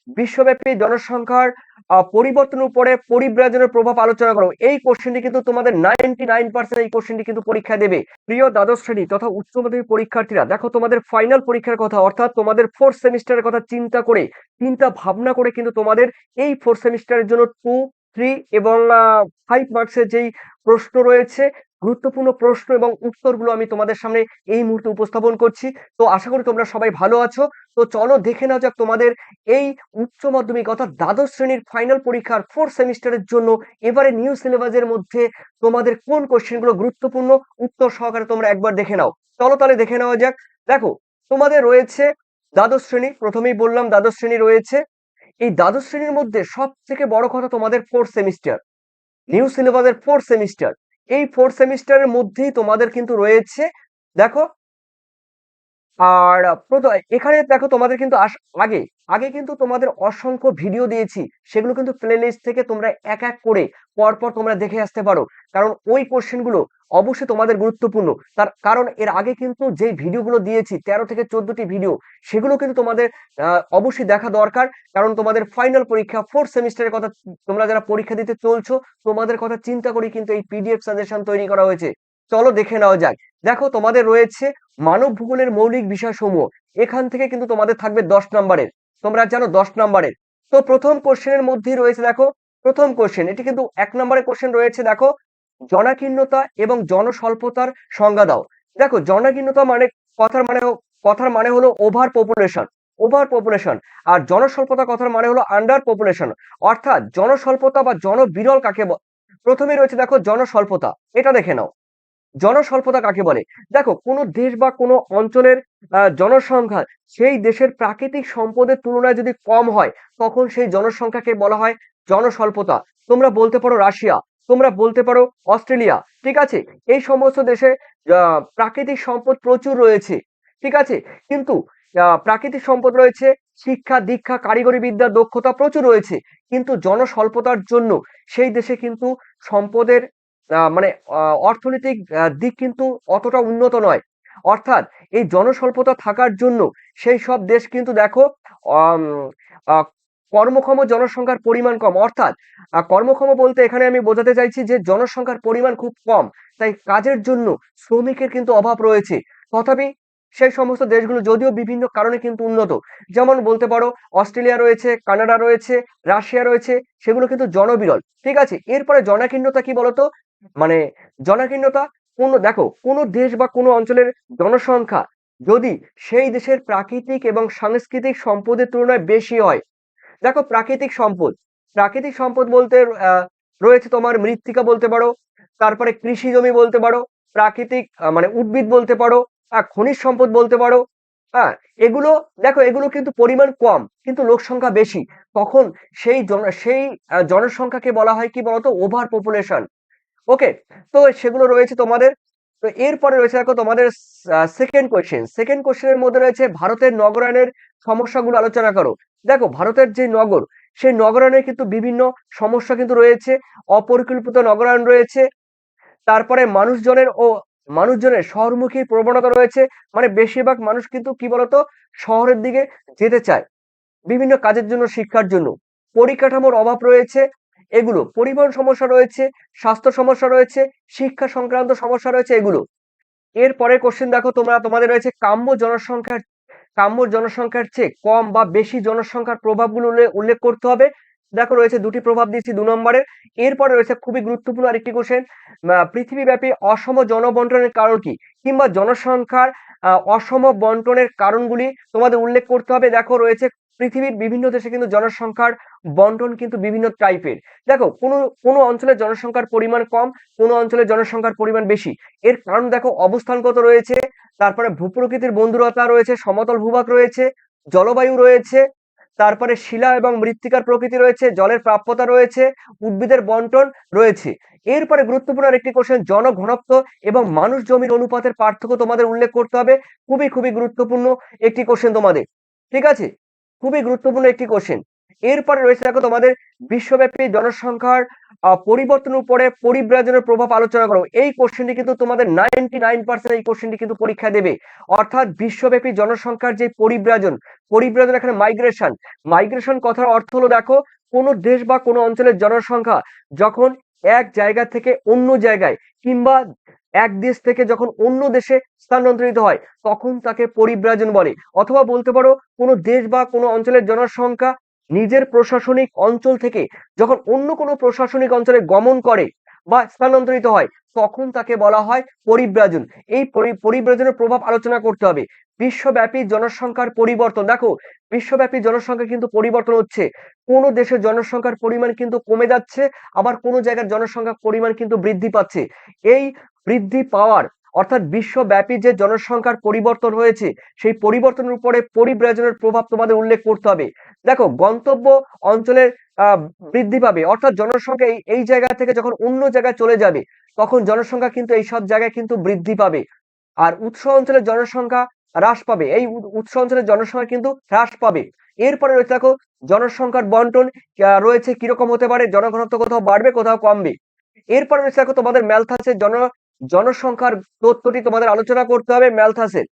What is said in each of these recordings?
বিশ্বব্যাপী জনসংখ্যার পরিবর্তনের উপরে পরিব্রাজনের প্রভাব আলোচনা করো। এই কোশ্চেনটি কিন্তু তোমাদের 99% এই কোশ্চেনটি কিন্তু পরীক্ষা দেবে। প্রিয় দ্বাদশ শ্রেণী তথা উচ্চ মাধ্যমিক পরীক্ষার্থীরা, দেখো তোমাদের ফাইনাল পরীক্ষার কথা অর্থাৎ তোমাদের ফোর্থ সেমিস্টারের কথা চিন্তা ভাবনা করে কিন্তু তোমাদের এই ফোর্থ সেমিস্টারের জন্য 2, 3 এবং 5 মার্কসের যেই প্রশ্ন রয়েছে, গুরুত্বপূর্ণ প্রশ্ন এবং উত্তরগুলো আমি তোমাদের সামনে এই মুহূর্তে উপস্থাপন করছি। তো আশা করি তোমরা সবাই ভালো আছো। তো চলো দেখে নেওয়া যাক তোমাদের এই উচ্চ মাধ্যমিক অর্থাৎ দ্বাদশ শ্রেণীর ফাইনাল পরীক্ষার ফোর্থ সেমিস্টারের জন্য এবারে নিউ সিলেবাসের মধ্যে তোমাদের কোন কোশ্চেনগুলো গুরুত্বপূর্ণ, উত্তর সহকারে তোমরা একবার দেখে নাও। চলো তাহলে দেখে নেওয়া যাক। দেখো তোমাদের রয়েছে দ্বাদশ শ্রেণী, প্রথমেই বললাম দ্বাদশ শ্রেণী রয়েছে। এই দ্বাদশ শ্রেণীর মধ্যে সব থেকে বড় কথা তোমাদের ফোর্থ সেমিস্টার, নিউ সিলেবাসের ফোর্থ সেমিস্টার। এই ফোর্থ সেমিস্টারের মধ্যেই তোমাদের কিন্তু রয়েছে, দেখো আর এখানে দেখো তোমাদের কিন্তু আগে আগে কিন্তু তোমাদের অসংখ্য ভিডিও দিয়েছি, সেগুলো কিন্তু প্লে লিস্ট থেকে তোমরা এক এক করে পরপর তোমরা দেখে আসতে পারো। কারণ ওই কোশ্চেনগুলো অবশ্যই তোমাদের গুরুত্বপূর্ণ, তার কারণ এর আগে কিন্তু যে ভিডিওগুলো দিয়েছি 13 থেকে 14টি ভিডিও, সেগুলো কিন্তু তোমাদের অবশ্যই দেখা দরকার। কারণ তোমাদের ফাইনাল পরীক্ষা ফোর্থ সেমিস্টারের কথা, তোমরা যারা পরীক্ষা দিতে চলছো তোমাদের কথা চিন্তা করে কিন্তু এই পিডিএফ সাজেশন তৈরি করা হয়েছে। চলো দেখে নেওয়া যাক। দেখো তোমাদের রয়েছে মানব ভূগোলের মৌলিক বিষয়সমূহ, এখান থেকে কিন্তু তোমাদের থাকবে 10 নম্বরের, তোমরা জানো 10 নম্বরের। তো প্রথম কোশ্চেনের মধ্যেই রয়েছে, দেখো প্রথম কোশ্চেন, এটি কিন্তু 1 নম্বরের কোশ্চেন রয়েছে। দেখো জনাকীর্ণতা এবং জনস্বল্পতার সংজ্ঞা দাও। দেখো জনাকীর্ণতা মানে কথার মানে হলো ওভার পপুলেশন, আর জনস্বল্পতা কথার মানে হলো আন্ডার পপুলেশন। অর্থাৎ জনস্বল্পতা বা জনবিরল কাকে প্রথমে রয়েছে দেখো জনস্বল্পতা, এটা দেখে নাও। জনস্বল্পতা কাকে বলে? দেখো কোনো দেশ বা কোনো অঞ্চলের জনসংখ্যা সেই দেশের প্রাকৃতিক সম্পদের তুলনায় যদি কম হয়, তখন সেই জনসংখ্যাকে বলা হয় জনস্বল্পতা। তোমরা বলতে পারো রাশিয়া, তোমরা বলতে পারো অস্ট্রেলিয়া, ঠিক আছে? এই সমস্ত দেশে প্রাকৃতিক সম্পদ প্রচুর রয়েছে, ঠিক আছে? কিন্তু প্রাকৃতিক সম্পদ রয়েছে, শিক্ষা দীক্ষা কারিগরি বিদ্যা দক্ষতা প্রচুর রয়েছে, কিন্তু জনস্বল্পতার জন্য সেই দেশে কিন্তু সম্পদের মানে অর্থনৈতিক দিক কিন্তু অতটা উন্নত নয়। অর্থাৎ এই জনস্বল্পতা থাকার জন্য সেই সব দেশ কিন্তু দেখো আম, আহ, কর্মক্ষম জনসংখ্যার পরিমাণ কম। অর্থাৎ কর্মক্ষম বলতে এখানে আমি বোঝাতে চাইছি যে জনসংখ্যার পরিমাণ খুব কম, তাই কাজের জন্য শ্রমিকের কিন্তু অভাব রয়েছে। তথাপি সেই সমস্ত দেশগুলো যদিও বিভিন্ন কারণে কিন্তু উন্নত, যেমন বলতে পারো অস্ট্রেলিয়া রয়েছে, কানাডা রয়েছে, রাশিয়া রয়েছে, সেগুলো কিন্তু জনবিরল, ঠিক আছে? এরপরে জনাকীর্ণতা কি বলতো? মানে জনাকীর্ণতা দেখো কোনো দেশ বা কোনো অঞ্চলের জনসংখ্যা যদি সেই দেশের প্রাকৃতিক এবং সাংস্কৃতিক সম্পদের তুলনায় বেশি হয়। দেখো প্রাকৃতিক সম্পদ বলতে রয়েছে তোমার মৃত্তিকা বলতে পারো, তারপরে কৃষি জমি বলতে পারো, প্রাকৃতিক মানে উদ্ভিদ বলতে পারো, খনিজ সম্পদ বলতে পারো। হ্যাঁ, এগুলো দেখো এগুলো কিন্তু পরিমাণ কম কিন্তু লোক সংখ্যা বেশি, তখন সেই জনসংখ্যাকে বলা হয় কি বলতো? Over population. ওকে, তো সেগুলো রয়েছে তোমাদের। তো এরপরে রয়েছে দেখো তোমাদের সেকেন্ড কোশ্চেনের মধ্যে রয়েছে ভারতের নগরায়নের সমস্যাগুলো আলোচনা করো। দেখো ভারতের যে নগর, সেই নগরায়নের কিন্তু বিভিন্ন সমস্যা কিন্তু রয়েছে। অপরিকল্পিত নগরায়ন রয়েছে, তারপরে মানুষজনের শহরমুখী প্রবণতা রয়েছে। মানে বেশিরভাগ মানুষ কিন্তু কি বলতো শহরের দিকে যেতে চায় বিভিন্ন কাজের জন্য, শিক্ষার জন্য। পরিকাঠামোর অভাব রয়েছে, এগুলো পরিবহন সমস্যা রয়েছে, স্বাস্থ্য সমস্যা রয়েছে, শিক্ষা সংক্রান্ত সমস্যা রয়েছে, এগুলো। এর পরের কোশ্চেন দেখো তোমাদের রয়েছে কাম্য জনসংখ্যার চেয়ে কম বা বেশি জনসংখ্যার প্রভাবগুলো উল্লেখ করতে হবে। দেখো রয়েছে দুটি প্রভাব দিয়েছি 2 নম্বরের। এরপরে রয়েছে খুবই গুরুত্বপূর্ণ আরেকটি কোশ্চেন, পৃথিবীব্যাপী অসম জনবন্টনের কারণ কি, কিংবা জনসংখ্যার অসম বন্টনের কারণগুলি তোমাদের উল্লেখ করতে হবে। দেখো রয়েছে পৃথিবীর বিভিন্ন দেশে কিন্তু জনসংখ্যার বন্টন কিন্তু বিভিন্ন টাইপের। দেখো কোনো কোনো অঞ্চলের জনসংখ্যার পরিমাণ কম, কোনো অঞ্চলের জনসংখ্যার পরিমাণ বেশি। এর কারণ দেখো অবস্থানগত রয়েছে, তারপরে ভূপ্রকৃতির বন্ধুরতা রয়েছে, সমতল ভূভাগ রয়েছে, জলবায়ু রয়েছে, তারপরে শিলা এবং মৃত্তিকার প্রকৃতি রয়েছে, জলের প্রাপ্যতা রয়েছে, উদ্ভিদের বন্টন রয়েছে। এরপরে গুরুত্বপূর্ণ আরেকটি কোশ্চেন, জনঘনত্ব এবং মানুষ জমির অনুপাতের পার্থক্য তোমাদের উল্লেখ করতে হবে। খুবই খুবই গুরুত্বপূর্ণ একটি কোশ্চেন তোমাদের, ঠিক আছে? খুবই গুরুত্বপূর্ণ একটি কোশ্চেন। এরপরে রয়েছে দেখো তোমাদের বিশ্বব্যাপী জনসংখ্যার পরিবর্তনের উপরে পরিব্রাজনের প্রভাব আলোচনা করো। এই কোশ্চেনটি কিন্তু তোমাদের 99% এই কোশ্চেনটি কিন্তু পরীক্ষা দেবে। অর্থাৎ বিশ্বব্যাপী জনসংখ্যার যে পরিব্রাজন, পরিব্রাজন এখানে মাইগ্রেশন, মাইগ্রেশন কথার অর্থ হলো দেখো কোনো দেশ বা কোনো অঞ্চলের জনসংখ্যা যখন এক জায়গা থেকে অন্য জায়গায় কিংবা এক দেশ থেকে যখন অন্য দেশে স্থানান্তরিত হয় তখন তাকে পরিব্রাজন বলে। অথবা বলতে পারো কোনো দেশ বা কোনো অঞ্চলের জনসংখ্যা নিজের প্রশাসনিক অঞ্চল থেকে যখন অন্য কোনো প্রশাসনিক অঞ্চলে গমন করে বা স্থানান্তরিত হয় তখন তাকে বলা হয় পরিব্রাজন। এই পরিব্রাজনের প্রভাব আলোচনা করতে হবে। বিশ্বব্যাপী জনসংখ্যার পরিবর্তন, দেখো বিশ্বব্যাপী জনসংখ্যা কিন্তু পরিবর্তন হচ্ছে। কোনো দেশের জনসংখ্যার পরিমাণ কিন্তু কমে যাচ্ছে, আবার কোনো জায়গার জনসংখ্যার পরিমাণ কিন্তু বৃদ্ধি পাচ্ছে। এই বৃদ্ধি পাওয়ার অর্থাৎ বিশ্বব্যাপী যে জনসংখ্যার পরিবর্তন হয়েছে সেই পরিবর্তনের উপরে পরিব্রাজনের প্রভাব তোমাদের উল্লেখ করতে হবে। দেখো গন্তব্য অঞ্চলের বৃদ্ধি পাবে, অর্থাৎ জনসংখ্যা এই জায়গা থেকে যখন অন্য জায়গায় চলে যাবে তখন জনসংখ্যা কিন্তু এই সব জায়গায় কিন্তু বৃদ্ধি পাবে। আর উৎস অঞ্চলের জনসংখ্যা হ্রাস পাবে, এই উৎস অঞ্চলের জনসংখ্যা কিন্তু হ্রাস পাবে। এরপরে রয়েছে দেখো জনসংখ্যার বন্টন রয়েছে কিরকম হতে পারে, জনঘনত্ব কোথাও বাড়বে কোথাও কমবে। এরপরে রয়েছে দেখো তোমাদের ম্যালথাসের জনসংখ্যার তথ্যটি তোমাদের আলোচনা করতে হবে ম্যালথাসের,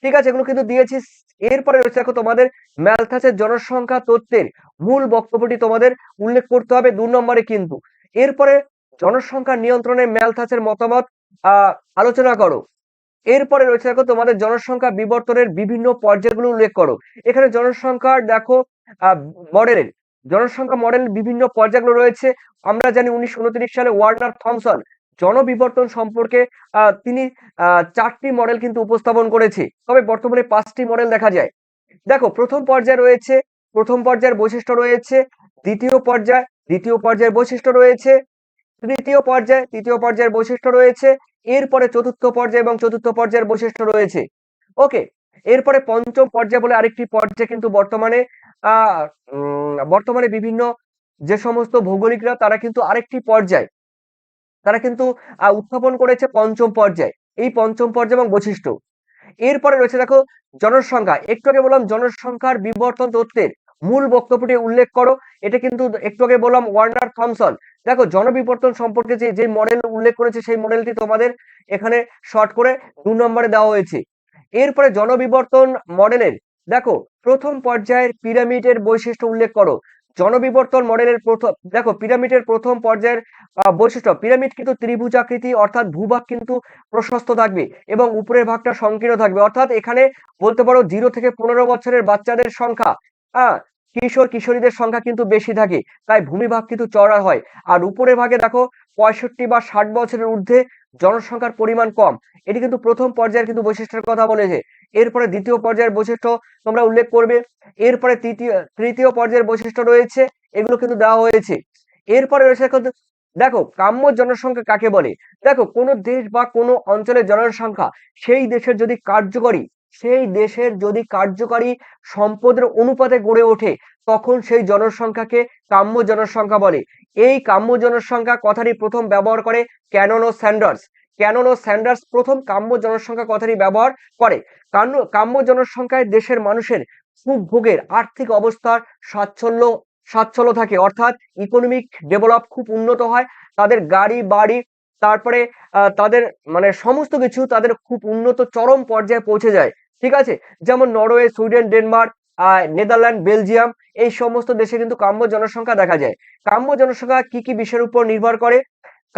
ঠিক আছে, এগুলো কিন্তু দিয়েছি। এরপরে রয়েছে দেখো তোমাদের ম্যালথাসের জনসংখ্যা তত্ত্বের মূল বক্তব্যটি তোমাদের উল্লেখ করতে হবে 2 নম্বরে কিন্তু। এরপরে জনসংখ্যা নিয়ন্ত্রণে ম্যালথাসের মতামত আলোচনা করো। এরপরে রয়েছে দেখো তোমাদের জনসংখ্যা বিবর্তনের বিভিন্ন পর্যায়গুলো উল্লেখ করো। এখানে জনসংখ্যার দেখো মডেলের জনসংখ্যা মডেল বিভিন্ন পর্যায়গুলো রয়েছে। আমরা জানি 1929 সালে ওয়ার্নার থমসন জনবিবর্তন সম্পর্কে তিনি 4টি মডেল কিন্তু উপস্থাপন করেছে, তবে বর্তমানে 5টি মডেল দেখা যায়। দেখো প্রথম পর্যায়ে রয়েছে প্রথম পর্যায়ের বৈশিষ্ট্য রয়েছে, দ্বিতীয় পর্যায়ের বৈশিষ্ট্য রয়েছে, তৃতীয় পর্যায়ের বৈশিষ্ট্য রয়েছে, এরপরে চতুর্থ পর্যায় এবং চতুর্থ পর্যায়ের বৈশিষ্ট্য রয়েছে। ওকে, এরপরে পঞ্চম পর্যায় বলে আরেকটি পর্যায় কিন্তু বর্তমানে বিভিন্ন যে সমস্ত ভৌগোলিকরা তারা কিন্তু আরেকটি পর্যায় তারা কিন্তু উত্থাপন করেছে পঞ্চম পর্যায়, এই পঞ্চম পর্যায় এবং বৈশিষ্ট্য। এরপরে রয়েছে দেখো জনসংখ্যা, একটু আগে বললাম জনসংখ্যার বিবর্তন তত্ত্বের মূল বক্তব্যটি উল্লেখ করো। এটা কিন্তু একটু আগে বললাম ওয়ার্নার থমসন। দেখো জনবিবর্তন সম্পর্কে যে মডেল উল্লেখ করেছে সেই মডেলটি তোমাদের এখানে শর্ট করে 2 নম্বরে দেওয়া হয়েছে। এরপরে জনবিবর্তন মডেলের দেখো প্রথম পর্যায়ের পিরামিডের বৈশিষ্ট্য উল্লেখ করো। জনবিবর্তন মডেলের দেখো পিরামিডের প্রথম পর্যায়ের বৈশিষ্ট্য, পিরামিড কিন্তু ত্রিভুজাকৃতি, অর্থাৎ ভূভাগ কিন্তু প্রশস্ত থাকবে এবং উপরের ভাগটা সংকীর্ণ থাকবে। অর্থাৎ এখানে বলতে পারো 0 থেকে 15 বছরের বাচ্চাদের সংখ্যা, কিশোরীদের সংখ্যা কিন্তু বেশি থাকে, তাই ভূমিভাগ কিন্তু চওড়া হয়। আর উপরের ভাগে দেখো 65 বা 60 বছরের ঊর্ধ্বে জনসংখ্যার পরিমাণ কম। এটি কিন্তু প্রথম পর্যায়ের কিন্তু বৈশিষ্ট্যের কথা বলেছে। এরপরে দ্বিতীয় পর্যায়ের বৈশিষ্ট্য তোমরা উল্লেখ করবে। এরপরে তৃতীয় পর্যায়ের বৈশিষ্ট্য রয়েছে, এগুলো কিন্তু দেওয়া হয়েছে। এরপরে রয়েছে দেখো কাম্য জনসংখ্যা কাকে বলে। দেখো কোনো দেশ বা কোনো অঞ্চলের জনসংখ্যা সেই দেশের যদি কার্যকারী সম্পদের অনুপাতে গড়ে ওঠে তখন সেই জনসংখ্যাকে কাম্য জনসংখ্যা বলে। এই কাম্য জনসংখ্যা কথাটি প্রথম ব্যবহার করে ক্যানন ও স্যান্ডার্স প্রথম কাম্য জনসংখ্যা কথাটি ব্যবহার করে। কাম্য জনসংখ্যায় দেশের মানুষের সুখ ভোগের আর্থিক অবস্থার স্বাচ্ছল্য থাকে, অর্থাৎ ইকোনমিক ডেভেলপ খুব উন্নত হয়, তাদের গাড়ি বাড়ি তারপরে তাদের মানে সমস্ত কিছু তাদের খুব উন্নত চরম পর্যায়ে পৌঁছে যায়, ঠিক আছে। যেমন Norway, Sweden, Denmark, Netherland, Belgium, এই সমস্ত দেশে কিন্তু কাম্য জনসংখ্যা দেখা যায়। কাম্য জনসংখ্যা কি কি বিষয়ের উপর নির্ভর করে,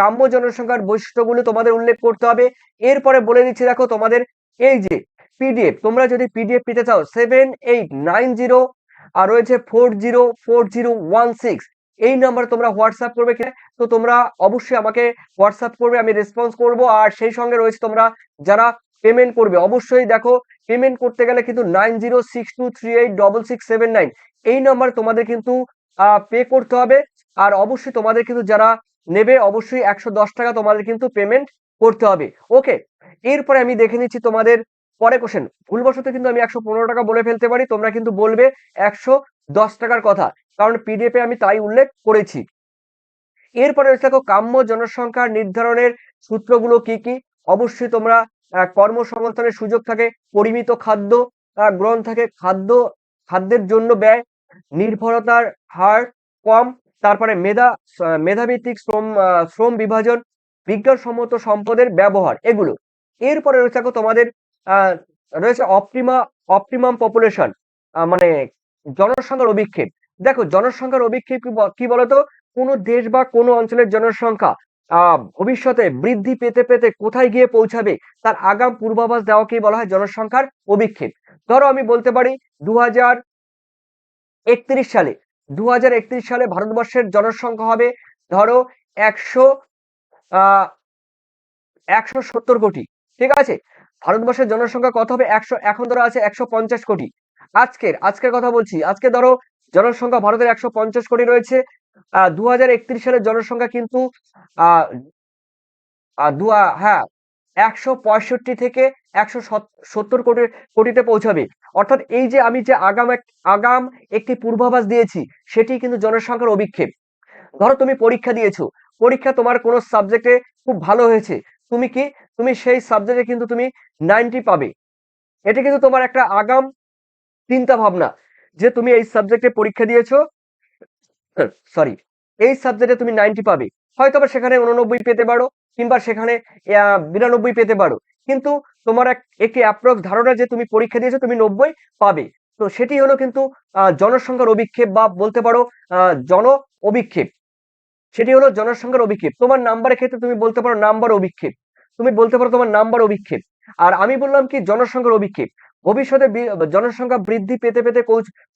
কাম্য জনসংখ্যার বৈশিষ্ট্যগুলো তোমাদের উল্লেখ করতে হবে। এরপরে বলে দিচ্ছি দেখো তোমাদের এই যে পিডিএফ, তোমরা যদি পিডিএফ পেতে চাও 7890 আর রয়েছে 404016 এই নাম্বারে তোমরা হোয়াটসঅ্যাপ করবে। তো তোমরা অবশ্যই আমাকে হোয়াটসঅ্যাপ করবে, আমি রেসপন্স করব। আর সেই সঙ্গে রয়েছে তোমরা যারা পেমেন্ট করবে, অবশ্যই দেখো পেমেন্ট করতে গেলে কিন্তু 9062386679 এই নাম্বারে তোমাদের কিন্তু পে করতে হবে। আর অবশ্যই তোমাদের কিন্তু যারা নেবে অবশ্যই 110 টাকা তোমাদের কিন্তু পেমেন্ট করতে হবে। ওকে, এরপরে আমি দেখে নিচ্ছি তোমাদের পরে কোশ্চেন। ভুলবশত কিন্তু আমি 115 টাকা বলে ফেলতে পারি, তোমরা কিন্তু বলবে 110 টাকার কথা, কারণ পিডিএফ এ আমি তাই উল্লেখ করেছি। এরপরে দেখো কাম্য জনসংখ্যা নির্ধারণের সূত্রগুলো কি কি। অবশ্যই তোমরা কর্মসংস্থানের সুযোগ থাকে, পরিমিত খাদ্য গ্রহণ থাকে, খাদ্যের জন্য ব্যয়, নির্ভরতার হার কম, তারপরে মেধাভিত্তিক শ্রম বিভাজন, বিজ্ঞানসম্মত সম্পদের ব্যবহার, এগুলো। এরপরে রয়েছে দেখো তোমাদের আহ রয়েছে অপটিমাম পপুলেশন, মানে জনসংখ্যার অভিক্ষেপ। দেখো জনসংখ্যার অভিক্ষেপ কি বলতো, কোন দেশ বা কোন অঞ্চলের জনসংখ্যা ভবিষ্যতে বৃদ্ধি পেতে পেতে কোথায় গিয়ে পৌঁছাবে তার আগাম পূর্বাভাস দেওয়াকেই বলা হয় জনসংখ্যার অভিক্ষেপ। ধরো আমি বলতে পারি 2031 সালে 2031 সালে ভারতবর্ষের জনসংখ্যা হবে ধরো 170 কোটি, ঠিক আছে। ভারতবর্ষের জনসংখ্যা কত হবে? 100, এখন ধরো আছে 150 কোটি। আজকের কথা বলছি, আজকে ধরো জনসংখ্যা ভারতের 150 কোটি রয়েছে। 2031 সালের জনসংখ্যা কিন্তু আহ হ্যাঁ 165 থেকে 170 কোটিতে পৌঁছাবে। অর্থাৎ এই যে আমি যে আগাম একটি পূর্বাভাস দিয়েছি, সেটি কিন্তু জনসংখ্যার অভিক্ষেপ। ধরো তুমি পরীক্ষা দিয়েছো, পরীক্ষা তোমার কোনো সাবজেক্টে খুব ভালো হয়েছে, তুমি সেই সাবজেক্টে কিন্তু তুমি 90 পাবে। এটা কিন্তু তোমার একটা আগাম চিন্তা ভাবনা যে তুমি এই সাবজেক্টে পরীক্ষা দিয়েছো, সরি, এই সাবজেক্টে তুমি 90 পাবে। হয়তো বা সেখানে 89 পেতে পারো, কিংবা সেখানে 92 পেতে পারো, কিন্তু তোমার একটি অ্যাপ্রক্স ধারণা যে তুমি পরীক্ষা দিয়েছো তুমি 90 পাবে। তো সেটি হলো কিন্তু জনসংখ্যার অভিক্ষেপ, বা বলতে পারো জন অভিক্ষেপ। সেটি হলো জনসংখ্যার অভিক্ষেপ। তোমার নাম্বারের ক্ষেত্রে তুমি বলতে পারো নাম্বার অভিক্ষেপ, তুমি বলতে পারো তোমার নাম্বার অভিক্ষেপ। আর আমি বললাম কি জনসংখ্যার অভিক্ষেপ। ভবিষ্যতে জনসংখ্যা বৃদ্ধি পেতে পেতে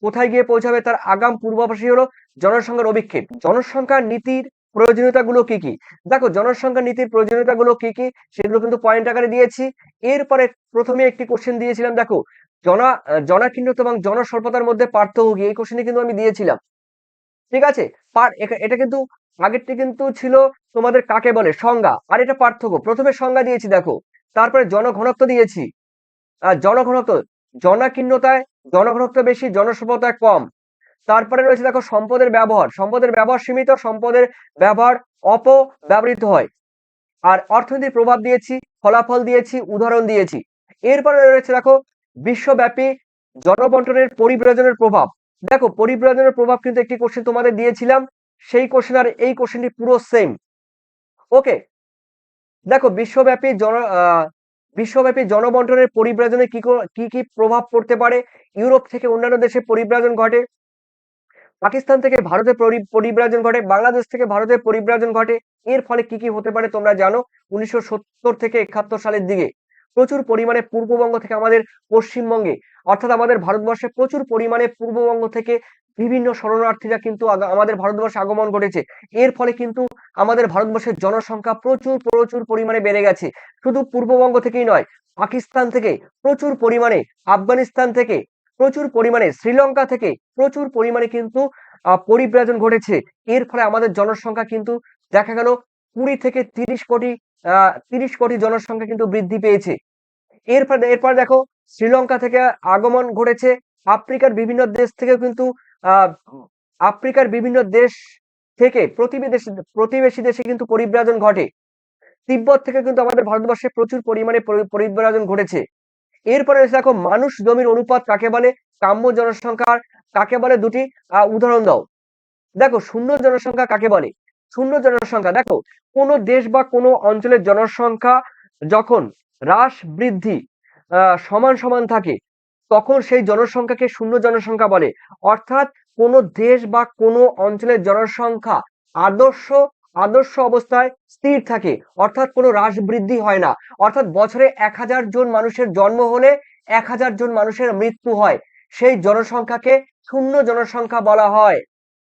কোথায় গিয়ে পৌঁছাবে তার আগাম পূর্বাভাসই হলো জনসংখ্যার অভিক্ষেপ। জনসংখ্যা নীতির প্রয়োজনীয়তাগুলো কি কি? দেখো জনসংখ্যা নীতির প্রয়োজনীয়তাগুলো কি কি সেগুলো কিন্তু পয়েন্ট আকারে দিয়েছি। এরপরে প্রথমে একটি কোশ্চেন দিয়েছিলাম, দেখো জনাকীর্ণতা এবং জনস্বল্পতার মধ্যে পার্থক্য কি, এই কোশ্চেনটি কিন্তু আমি দিয়েছিলাম, ঠিক আছে। এটা কিন্তু আগেরটি কিন্তু ছিল তোমাদের কাকে বলে সংজ্ঞা, আর এটা পার্থক্য। প্রথমে সংজ্ঞা দিয়েছি দেখো, তারপরে জনঘনত্ব দিয়েছি। জনঘনত্ব, জনাকীর্ণতায় জনঘনত্ব বেশি, জনস্বল্পতায় কম। তারপরে রয়েছে দেখো সম্পদের ব্যবহার সীমিত, সম্পদের ব্যবহার অপব্যবহৃত হয়। আর অর্থনীতির প্রভাব দিয়েছি, ফলাফল দিয়েছি, উদাহরণ দিয়েছি। এরপরে রয়েছে দেখো বিশ্বব্যাপী জনবন্টনের পরিব্রাজনের প্রভাব। দেখো পরিব্রাজনের প্রভাব কিন্তু একটি কোশ্চেন তোমাদের দিয়েছিলাম, সেই কোশ্চেন আর এই কোশ্চেনটি পুরো সেম। ওকে, দেখো বিশ্বব্যাপী জনবন্টনের পরিব্রাজনে কি কি প্রভাব পড়তে পারে। ইউরোপ থেকে অন্যান্য দেশে পরিব্রাজন ঘটে, পাকিস্তান থেকে ভারতে পরিব্রাজন ঘটে, বাংলাদেশ থেকে ভারতে পরিব্রাজন ঘটে। এর ফলে কি কি হতে পারে তোমরা জানো। 1970 থেকে 71 সালের দিকে প্রচুর পরিমাণে পূর্ববঙ্গ থেকে আমাদের পশ্চিমবঙ্গে, অর্থাৎ আমাদের ভারতবর্ষে প্রচুর পরিমাণে পূর্ববঙ্গ থেকে বিভিন্ন শরণার্থীরা কিন্তু আমাদের ভারতবর্ষে আগমন ঘটেছে। এর ফলে কিন্তু আমাদের ভারতবর্ষের জনসংখ্যা প্রচুর প্রচুর পরিমাণে বেড়ে গেছে। শুধু পূর্ববঙ্গ থেকেই নয়, পাকিস্তান থেকে প্রচুর পরিমাণে, আফগানিস্তান থেকে প্রচুর পরিমাণে, শ্রীলঙ্কা থেকে প্রচুর পরিমাণে কিন্তু পরিব্রাজন ঘটেছে। এর ফলে আমাদের জনসংখ্যা কিন্তু দেখা গেল 20 থেকে 30 কোটি জনসংখ্যা কিন্তু বৃদ্ধি পেয়েছে। এরপর দেখো শ্রীলঙ্কা থেকে আগমন ঘটেছে, আফ্রিকার বিভিন্ন দেশ থেকে কিন্তু আহ আফ্রিকার বিভিন্ন দেশ থেকে প্রতিবেশী দেশে কিন্তু পরিব্রাজন ঘটে। তিব্বত থেকে কিন্তু আমাদের ভারতবর্ষে প্রচুর পরিমাণে পরিব্রাজন ঘটেছে। এরপরে দেখো মানুষ জমির অনুপাত কাকে বলে, কাম্য জনসংখ্যার কাকে বলে, দুটি উদাহরণ দাও। দেখো শূন্য জনসংখ্যা কাকে বলে। শূন্য জনসংখ্যা, দেখো কোন দেশ বা কোন অঞ্চলের জনসংখ্যা যখন হ্রাস বৃদ্ধি সমান সমান থাকে, তখন সেই জনসংখ্যাকে শূন্য জনসংখ্যা বলে। অর্থাৎ কোন দেশ বা কোন অঞ্চলের জনসংখ্যা আদর্শ আদর্শ অবস্থায় স্থির থাকে, অর্থাৎ কোনো হ্রাস বৃদ্ধি হয় না। অর্থাৎ বছরে 1000 জন মানুষের জন্ম হলে 1000 জন মানুষের মৃত্যু হয়, সেই জনসংখ্যাকে শূন্য জনসংখ্যা বলা হয়।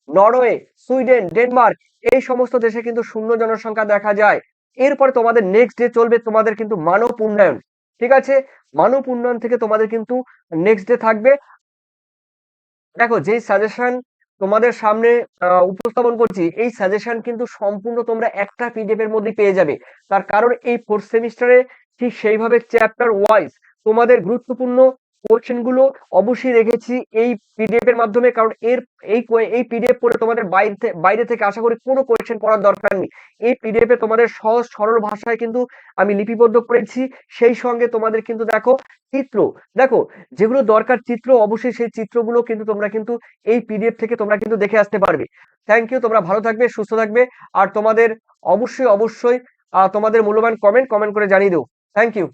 নরওয়ে, সুইডেন, ডেনমার্ক, এই সমস্ত দেশে কিন্তু শূন্য জনসংখ্যা দেখা যায়। এরপরে তোমাদের নেক্সট ডে চলবে তোমাদের কিন্তু মানব উন্নয়ন, ঠিক আছে। মানব উন্নয়ন থেকে তোমাদের কিন্তু নেক্সট ডে থাকবে। দেখো যেই সাজেশন তোমাদের সামনে উপস্থাপন করছি, এই সাজেশন কিন্তু সম্পূর্ণ তোমরা একটা পিডিএফ এর মধ্যে পেয়ে যাবে। তার কারণ এই 4th সেমিস্টারে ঠিক সেইভাবে চ্যাপ্টার ওয়াইজ তোমাদের গুরুত্বপূর্ণ কোশ্চেন গুলো অবশ্যই রেখেছি এই পিডিএফ এর মাধ্যমে, কারণ এই পিডিএফ পড়ে তোমাদের বাইরে থেকে আশা করি কোনো কোশ্চেন করার দরকার নেই। এই পিডিএফ এ তোমাদের সহজ সরল ভাষায় কিন্তু আমি লিপিবদ্ধ করেছি। সেই সঙ্গে তোমাদের কিন্তু দেখো চিত্র, দেখো যেগুলো দরকার চিত্র, অবশ্যই সেই চিত্রগুলো কিন্তু তোমরা কিন্তু এই পিডিএফ থেকে তোমরা কিন্তু দেখে আসতে পারবে। থ্যাংক ইউ, তোমরা ভালো থাকবে, সুস্থ থাকবে। আর তোমাদের অবশ্যই তোমাদের মূল্যবান কমেন্ট করে জানিয়ে দিও। Thank you.